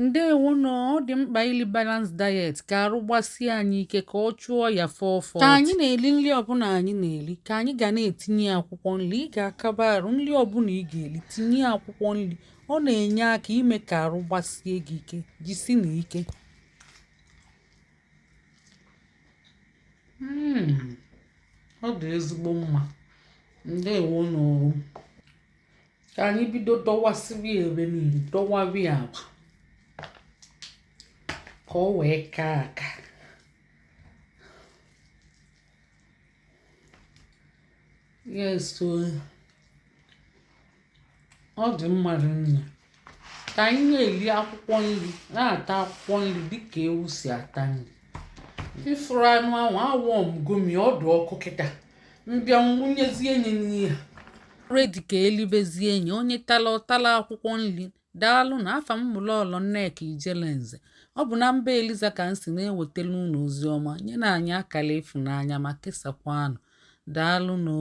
Ndewo nọ, ọ dị mkpa ili balance diet ka arụ gbasie anyị ike ka ọ chụọ ya 440. Ka anyị na-eli nri ọbụla anyị na-eli, ka anyị ga na-etinye akwụkwọ nri. Ị ga-akaba arụ nri ọbụla ị ga-eli tinye akwụkwọ nri. Ọ na-enye aka ime ka arụ gbasie gị ike, jisi na ike. Ọ dị ezigbo mma. Ndewo nọ. Ka anyị bido dọwasịrị ebe niile, dọwarị agba ka o wee kaa aka. Yes, ọ dị mmadụ nne ka anyị na-eli akwụkwọ nri, na-ata akwụkwọ nri dịka ewu si ata nri. Ifuru anụ ahụ awọm gomi ọdụ ọkụ kịta mbịa nwunyezie enyi n'ihe redi ka elibezie enyi onye tala akwụkwọ nri. Daalụ na afa m Lọlọ Nneka Ijelenze. Ọ bụ na mba Eliza ka m si na-ewetara unu ozi ọma nye na anyị akara ịfụnanya ma kesakwanụ. Daalụ nụ.